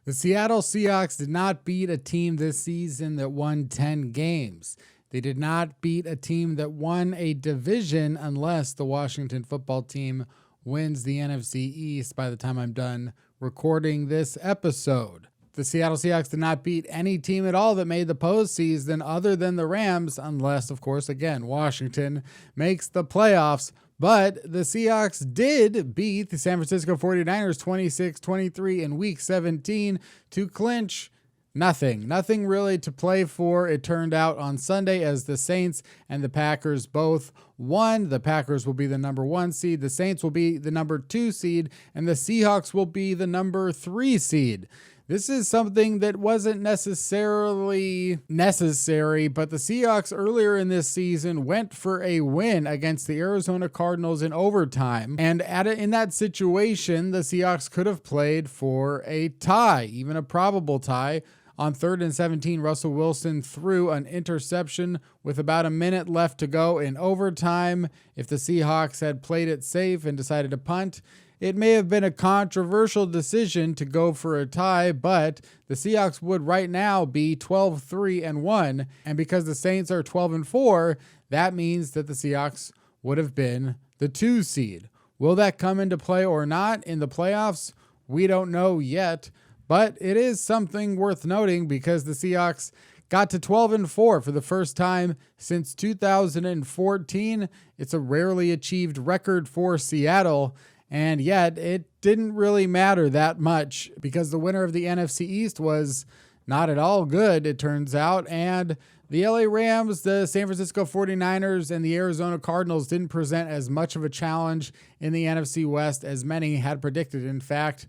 The Seattle Seahawks did not beat a team this season that won 10 games. They did not beat a team that won a division unless the Washington football team wins the NFC East by the time I'm done recording this episode. The Seattle Seahawks did not beat any team at all that made the postseason other than the Rams, unless, of course, again, Washington makes the playoffs. But the Seahawks did beat the San Francisco 49ers 26-23 in Week 17 to clinch nothing really to play for. It turned out on Sunday as the Saints and the Packers both won. The Packers will be the number 1 seed, the Saints will be the number 2 seed, and the Seahawks will be the number 3 seed. This is something that wasn't necessarily necessary, but the Seahawks earlier in this season went for a win against the Arizona Cardinals in overtime. And in that situation, the Seahawks could have played for a tie, even a probable tie. On 3rd and 17, Russell Wilson threw an interception with about a minute left to go in overtime. If the Seahawks had played it safe and decided to punt, it may have been a controversial decision to go for a tie, but the Seahawks would right now be 12-3-1. And because the Saints are 12-4, that means that the Seahawks would have been the 2 seed. Will that come into play or not in the playoffs? We don't know yet, but it is something worth noting because the Seahawks got to 12-4 for the first time since 2014. It's a rarely achieved record for Seattle. And yet it didn't really matter that much because the winner of the NFC East was not at all good, it turns out. And the LA Rams, the San Francisco 49ers, and the Arizona Cardinals didn't present as much of a challenge in the NFC West as many had predicted. In fact,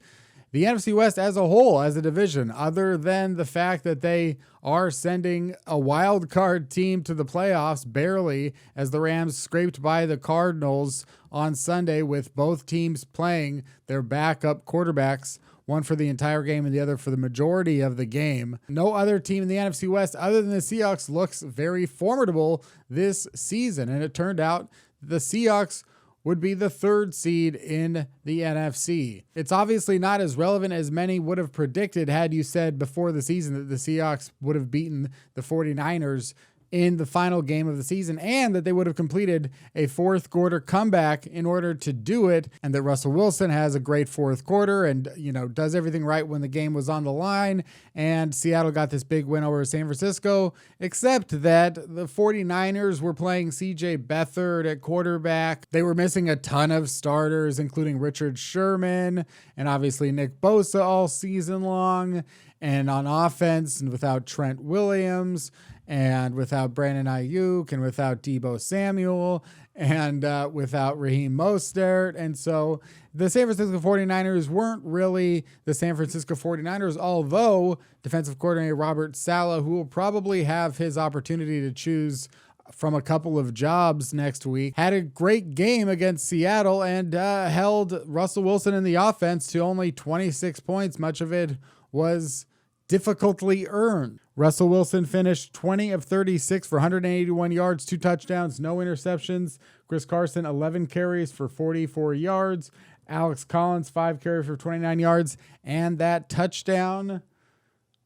the NFC West as a whole, as a division, other than the fact that they are sending a wild card team to the playoffs barely, as the Rams scraped by the Cardinals on Sunday with both teams playing their backup quarterbacks, one for the entire game and the other for the majority of the game. No other team in the NFC West other than the Seahawks looks very formidable this season, and it turned out the Seahawks would be the 3rd seed in the NFC. It's obviously not as relevant as many would have predicted had you said before the season that the Seahawks would have beaten the 49ers in the final game of the season and that they would have completed a 4th quarter comeback in order to do it, and that Russell Wilson has a great 4th quarter and, does everything right when the game was on the line, and Seattle got this big win over San Francisco, except that the 49ers were playing CJ Beathard at quarterback. They were missing a ton of starters, including Richard Sherman and obviously Nick Bosa all season long, and on offense and without Trent Williams, and without Brandon Ayuk, and without Deebo Samuel, and without Raheem Mostert. And so the San Francisco 49ers weren't really the San Francisco 49ers, although defensive coordinator Robert Saleh, who will probably have his opportunity to choose from a couple of jobs next week, had a great game against Seattle and held Russell Wilson in the offense to only 26 points. Much of it was difficultly earned. Russell Wilson finished 20 of 36 for 181 yards, 2 touchdowns, no interceptions. Chris Carson, 11 carries for 44 yards. Alex Collins, 5 carries for 29 yards, and that touchdown.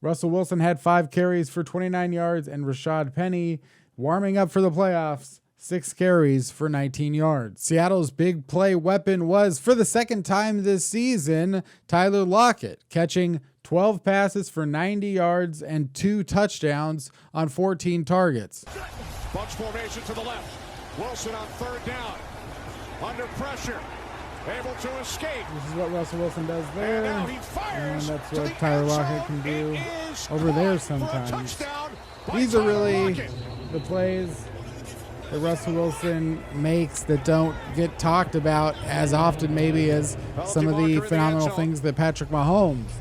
Russell Wilson had 5 carries for 29 yards, and Rashad Penny, warming up for the playoffs, 6 carries for 19 yards. Seattle's big play weapon was, for the second time this season, Tyler Lockett, catching 12 passes for 90 yards and 2 touchdowns on 14 targets. Bunch formation to the left. Wilson on 3rd down. Under pressure. Able to escape. This is what Russell Wilson does there. And now he fires. And that's what Tyler Lockett can do over there sometimes. These are really the plays that Russell Wilson makes that don't get talked about as often maybe as some of the phenomenal things that Patrick Mahomes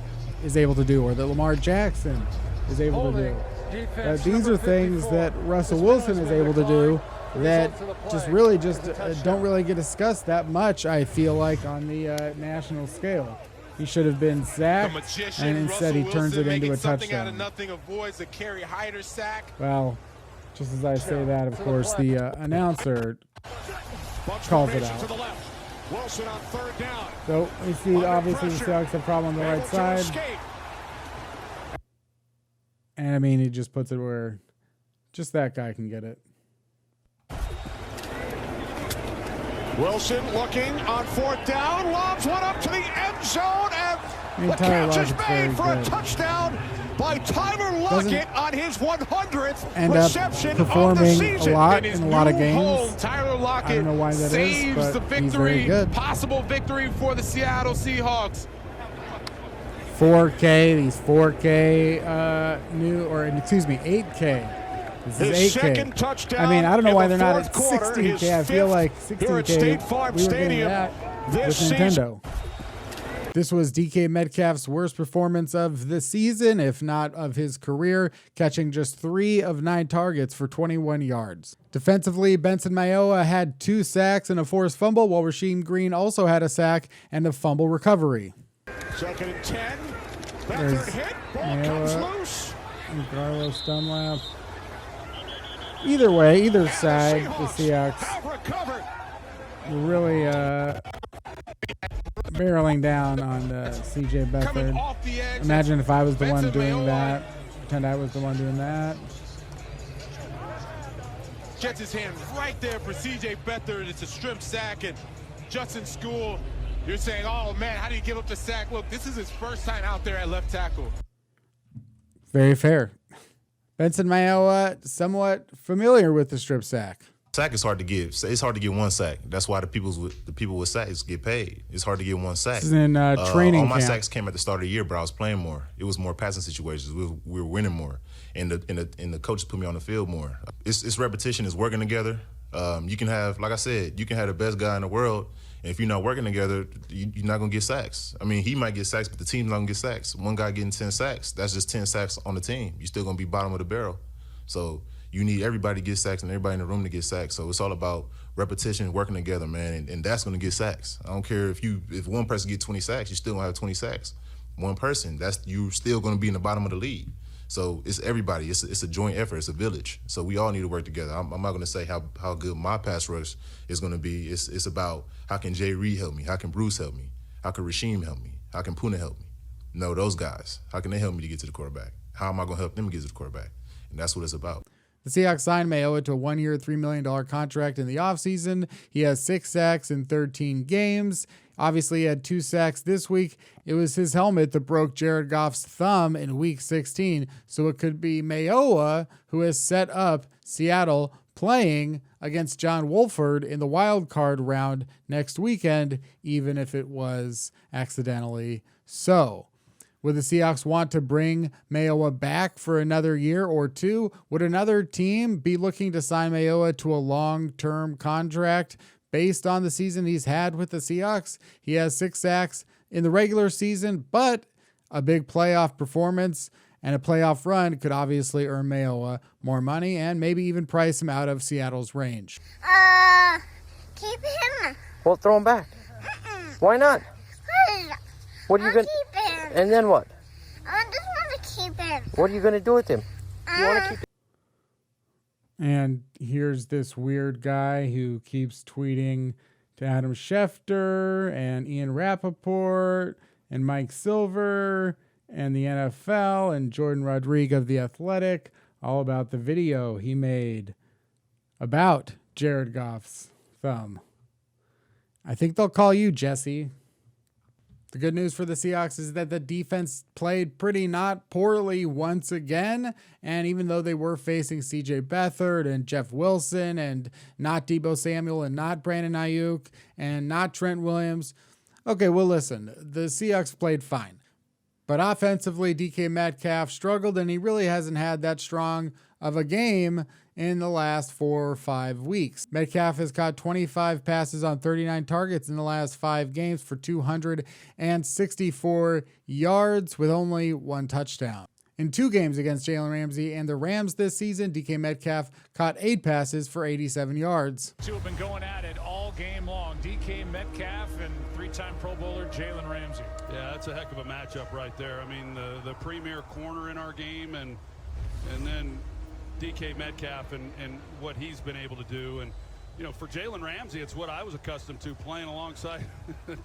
is able to do or that Lamar Jackson is able to do. These are things that Russell Wilson is able to do that just don't really get discussed that much, I feel like, on the national scale. He should have been sacked, and instead he turns it into a touchdown. Well, just as I say that, of course, the announcer calls it out. Wilson on 3rd down. So we see obviously the Seahawks have a problem on the right side. And I mean, he just puts it where just that guy can get it. Wilson looking on 4th down, lobs one up to the end zone, and the Tyler catch is Lockett's made for very a good. touchdown by Tyler Lockett on his 100th End up reception of the performing season. a lot in a lot of games. Tyler Lockett I don't know why that saves is, the but he's very victory, good. possible victory for the Seattle Seahawks. 4K, these 4K 8K. This His is 8K. second touchdown. I mean, I don't know in why the they're not at fourth quarter, 16K. I feel like here at 16K, State Farm we were getting Stadium that with this Nintendo. This was DK Metcalf's worst performance of the season, if not of his career, catching just 3 of 9 targets for 21 yards. Defensively, Benson Mayowa had 2 sacks and a forced fumble, while Rasheem Green also had a sack and a fumble recovery. 2nd and 10. Beathard hit. Ball comes loose. And Carlos Dunlap. Either way, either side, the Seahawks were really barreling down on CJ Beathard. Imagine if I was the one doing that. Pretend I was the one doing that. Gets his hand right there for CJ Beathard. It's a strip sack, and Justin School, you're saying, oh man, how do you give up the sack? Look, this is his first time out there at left tackle. Very fair. Benson Mayowa, somewhat familiar with the strip sack. Sack is hard to give. It's hard to get 1 sack. That's why the people with sacks get paid. It's hard to get 1 sack. This is in training all my camp. sacks came at the start of the year, but I was playing more. It was more passing situations. We were winning more, and the coaches put me on the field more. It's repetition. It's working together. You can have, like I said, you can have the best guy in the world, and if you're not working together, you're not gonna get sacks. I mean, he might get sacks, but the team's not gonna get sacks. One guy getting 10 sacks, that's just 10 sacks on the team. You're still gonna be bottom of the barrel. So you need everybody to get sacks and everybody in the room to get sacks. So it's all about repetition, working together, man, and that's going to get sacks. I don't care if one person gets 20 sacks, you still going to have 20 sacks. One person, you still going to be in the bottom of the league. So it's everybody. It's a joint effort. It's a village. So we all need to work together. I'm not going to say how good my pass rush is going to be. It's about how can Jay Reed help me? How can Bruce help me? How can Rasheem help me? How can Puna help me? No, those guys. How can they help me to get to the quarterback? How am I going to help them get to the quarterback? And that's what it's about. The Seahawks signed Mayowa to a 1-year, $3 million contract in the offseason. He has 6 sacks in 13 games. Obviously, he had 2 sacks this week. It was his helmet that broke Jared Goff's thumb in Week 16. So it could be Mayowa who has set up Seattle playing against John Wolford in the wild card round next weekend, even if it was accidentally so. Would the Seahawks want to bring Mayowa back for another year or 2? Would another team be looking to sign Mayowa to a long-term contract based on the season he's had with the Seahawks? He has 6 sacks in the regular season, but a big playoff performance and a playoff run could obviously earn Mayowa more money and maybe even price him out of Seattle's range. Keep him. Well, throw him back. Why not? What are you gonna? Keep him. And then what? I just want to keep him. What are you gonna do with him? You want to keep him? And here's this weird guy who keeps tweeting to Adam Schefter and Ian Rappaport and Mike Silver and the NFL and Jordan Rodriguez of The Athletic all about the video he made about Jared Goff's thumb. I think they'll call you, Jesse. The good news for the Seahawks is that the defense played pretty not poorly once again. And even though they were facing CJ Beathard and Jeff Wilson and not Deebo Samuel and not Brandon Ayuk and not Trent Williams. Okay, well, listen, the Seahawks played fine. But offensively, DK Metcalf struggled, and he really hasn't had that strong of a game in the last 4 or 5 weeks. Metcalf has caught 25 passes on 39 targets in the last 5 games for 264 yards with only 1 touchdown. In 2 games against Jalen Ramsey and the Rams this season, DK Metcalf caught 8 passes for 87 yards. 2 have been going at it all game long. DK Metcalf and 3-time Pro Bowler Jalen Ramsey. Yeah, that's a heck of a matchup right there. I mean, the premier corner in our game and then DK Metcalf and what he's been able to do. And, you know, for Jalen Ramsey, it's what I was accustomed to playing alongside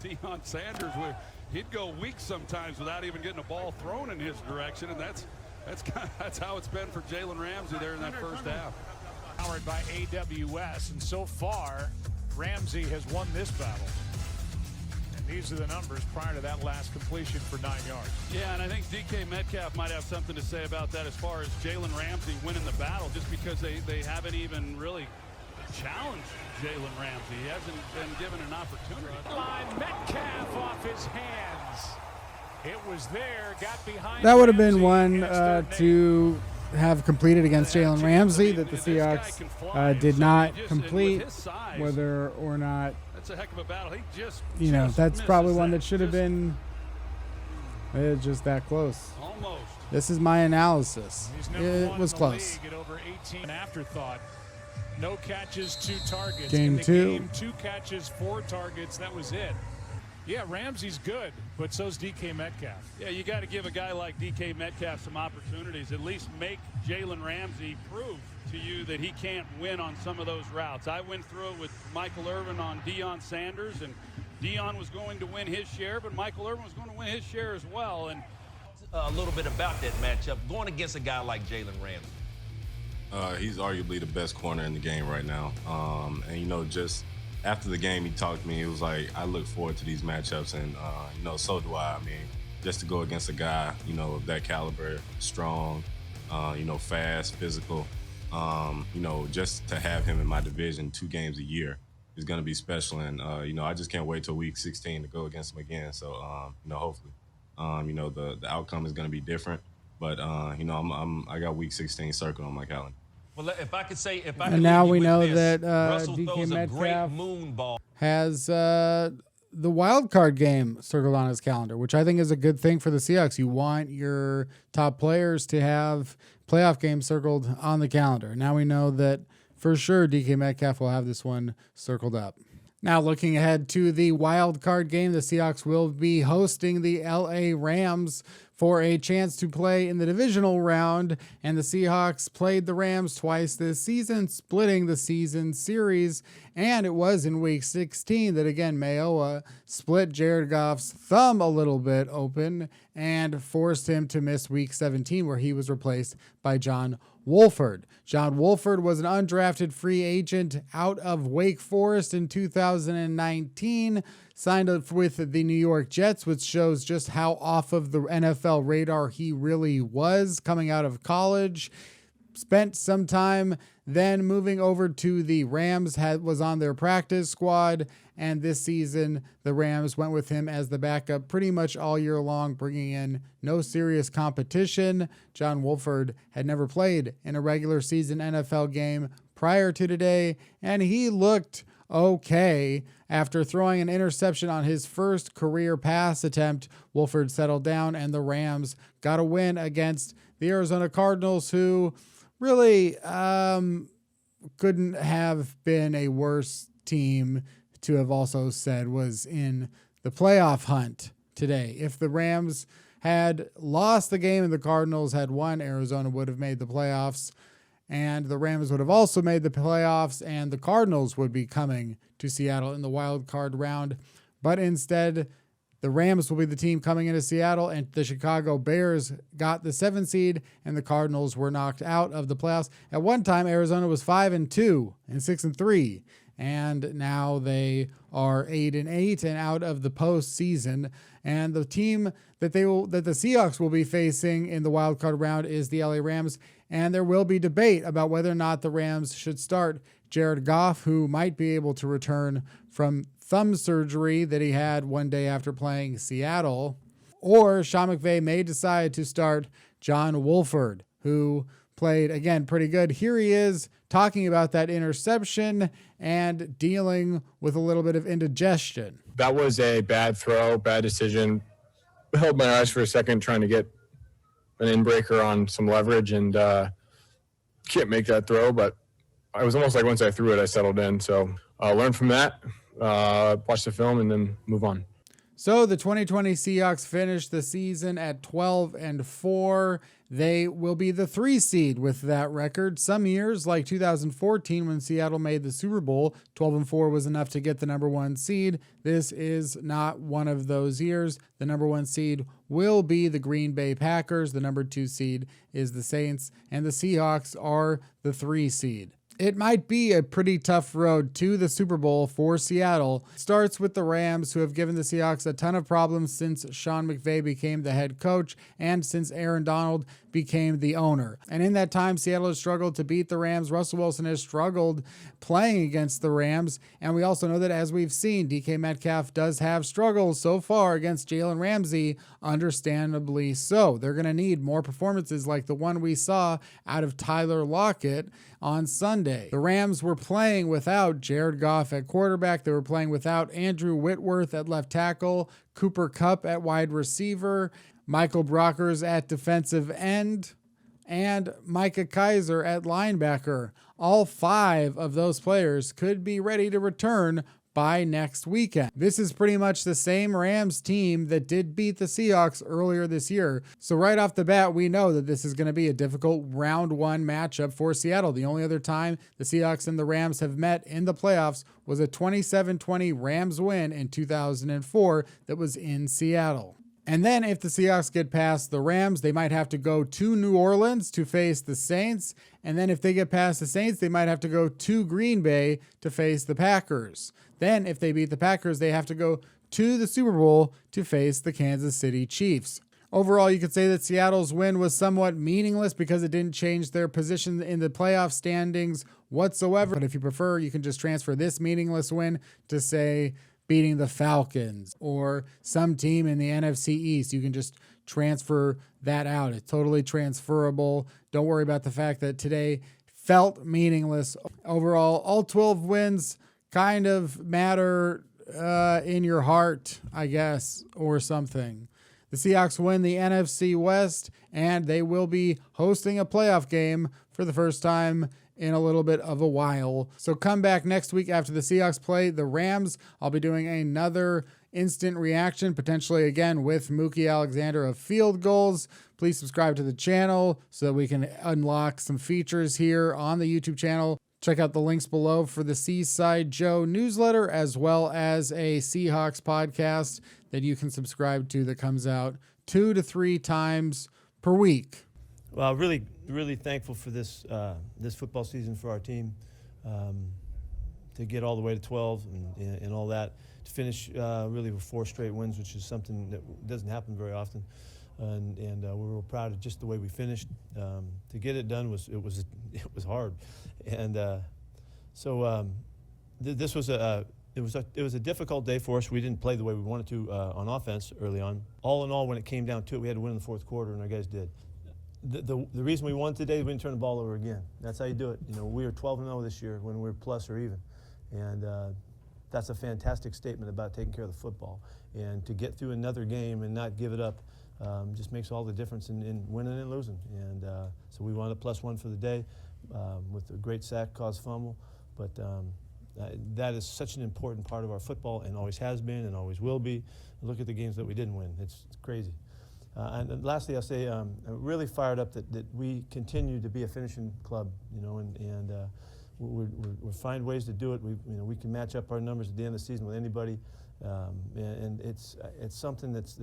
Deion Sanders, where he'd go weeks sometimes without even getting a ball thrown in his direction. And that's That's how it's been for Jalen Ramsey there in that first half. Powered by AWS, and so far, Ramsey has won this battle. And these are the numbers prior to that last completion for 9 yards. Yeah, and I think DK Metcalf might have something to say about that as far as Jalen Ramsey winning the battle, just because they haven't even really challenged Jalen Ramsey. He hasn't been given an opportunity. Line Metcalf off his hands. It was there, got behind. That would have been Ramsey, one and it's to have completed against Jalen Ramsey that the Seahawks did not complete, whether or not, that's a heck of a battle. He just that's probably one that should have been just that close. Almost. This is my analysis. It was close. At over 18, afterthought. No catches, 2 targets. Game in the 2. Game, 2 catches, 4 targets. That was it. Yeah, Ramsey's good, but so's DK Metcalf. Yeah, you got to give a guy like DK Metcalf some opportunities. At least make Jalen Ramsey prove to you that he can't win on some of those routes. I went through it with Michael Irvin on Deion Sanders, and Deion was going to win his share, but Michael Irvin was going to win his share as well. And a little bit about that matchup, going against a guy like Jalen Ramsey. He's arguably the best corner in the game right now. And, just after the game, he talked to me. It was like, I look forward to these matchups, and, so do I. I mean, just to go against a guy, of that caliber, strong, fast, physical, just to have him in my division 2 games a year is going to be special. And, I just can't wait till week 16 to go against him again. So, hopefully, the outcome is going to be different. But, I got week 16 circled on my calendar. Well, if I could say, And now we know that Russell DK throws a great Metcalf moon ball. has the wild card game circled on his calendar, which I think is a good thing for the Seahawks. You want your top players to have playoff games circled on the calendar. Now we know that for sure DK Metcalf will have this one circled up. Now looking ahead to the wild card game, the Seahawks will be hosting the LA Rams for a chance to play in the divisional round, and the Seahawks played the Rams twice this season, splitting the season series, and it was in week 16 that, again, Mayowa split Jared Goff's thumb a little bit open and forced him to miss week 17, where he was replaced by John Wolford. John Wolford was an undrafted free agent out of Wake Forest in 2019, signed up with the New York Jets, which shows just how off of the NFL radar he really was coming out of college. Spent some time then moving over to the Rams, was on their practice squad, and this season the Rams went with him as the backup pretty much all year long, bringing in no serious competition. John Wolford had never played in a regular season NFL game prior to today, and he looked okay. After throwing an interception on his first career pass attempt, Wolford settled down, and the Rams got a win against the Arizona Cardinals, who really couldn't have been a worse team to have also said was in the playoff hunt today. If the Rams had lost the game and the Cardinals had won, Arizona would have made the playoffs, and the Rams would have also made the playoffs, and the Cardinals would be coming to Seattle in the wild card round. But instead, the Rams will be the team coming into Seattle, and the Chicago Bears got the 7 seed, and the Cardinals were knocked out of the playoffs. At one time, Arizona was 5-2 and 6-3, and now they are 8-8 and out of the postseason. And the team that the Seahawks will be facing in the wild card round is the LA Rams, and there will be debate about whether or not the Rams should start Jared Goff, who might be able to return from thumb surgery that he had one day after playing Seattle, or Sean McVay may decide to start John Wolford, who played, again, pretty good. Here he is talking about that interception and dealing with a little bit of indigestion. That was a bad throw, bad decision. I held my eyes for a second trying to get an in-breaker on some leverage, and can't make that throw, but it was almost like once I threw it, I settled in. So learn from that, watch the film, and then move on. So the 2020 Seahawks finished the season at 12-4. They will be the 3 seed with that record. Some years, like 2014 when Seattle made the Super Bowl, 12-4 was enough to get the number 1 seed. This is not one of those years. The number 1 seed will be the Green Bay Packers. The number 2 seed is the Saints, and the Seahawks are the 3 seed. It might be a pretty tough road to the Super Bowl for Seattle. It starts with the Rams, who have given the Seahawks a ton of problems since Sean McVay became the head coach and since Aaron Donald became the owner. And in that time, Seattle has struggled to beat the Rams. Russell Wilson has struggled playing against the Rams. And we also know that, as we've seen, DK Metcalf does have struggles so far against Jalen Ramsey, understandably so. They're going to need more performances like the one we saw out of Tyler Lockett on Sunday. The Rams were playing without Jared Goff at quarterback. They were playing without Andrew Whitworth at left tackle, Cooper Kupp at wide receiver, Michael Brockers at defensive end, and Micah Kiser at linebacker. All 5 of those players could be ready to return by next weekend. This is pretty much the same Rams team that did beat the Seahawks earlier this year. So right off the bat, we know that this is going to be a difficult round 1 matchup for Seattle. The only other time the Seahawks and the Rams have met in the playoffs was a 27-20 Rams win in 2004 that was in Seattle. And then if the Seahawks get past the Rams, they might have to go to New Orleans to face the Saints. And then if they get past the Saints, they might have to go to Green Bay to face the Packers. Then if they beat the Packers, they have to go to the Super Bowl to face the Kansas City Chiefs. Overall, you could say that Seattle's win was somewhat meaningless because it didn't change their position in the playoff standings whatsoever. But if you prefer, you can just transfer this meaningless win to, say, beating the Falcons or some team in the NFC East. You can just transfer that out. It's totally transferable. Don't worry about the fact that today felt meaningless. Overall, all 12 wins kind of matter in your heart, I guess, or something. The Seahawks win the NFC West, and they will be hosting a playoff game for the first time in a little bit of a while. So come back next week after the Seahawks play the Rams. I'll be doing another instant reaction, potentially again with Mookie Alexander of Field Goals. Please subscribe to the channel so that we can unlock some features here on the YouTube channel. Check out the links below for the Seaside Joe newsletter, as well as a Seahawks podcast that you can subscribe to that comes out 2 to 3 times per week. Well, really thankful for this football season for our team, to get all the way to 12 and all that, to finish really with 4 straight wins, which is something that doesn't happen very often, and we're real proud of just the way we finished. To get it done was hard, and this was it was a difficult day for us. We didn't play the way we wanted to on offense early on. All in all, when it came down to it, we had to win in the 4th quarter, and our guys did. The reason we won today, we didn't turn the ball over again. That's how you do it. You know, we were 12-0 this year when we were plus or even, and that's a fantastic statement about taking care of the football. And to get through another game and not give it up just makes all the difference in winning and losing. And so we wound up +1 for the day with a great sack, caused fumble, but that is such an important part of our football, and always has been and always will be. Look at the games that we didn't win. It's crazy. And lastly, I'll say I'm really fired up that we continue to be a finishing club, you know, and we find ways to do it. We can match up our numbers at the end of the season with anybody, and it's something that's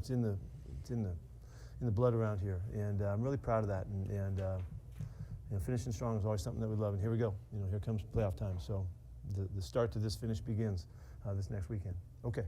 in the blood around here, and I'm really proud of that. And you know, finishing strong is always something that we love. And here we go. You know, here comes playoff time. So the start to this finish begins this next weekend. Okay.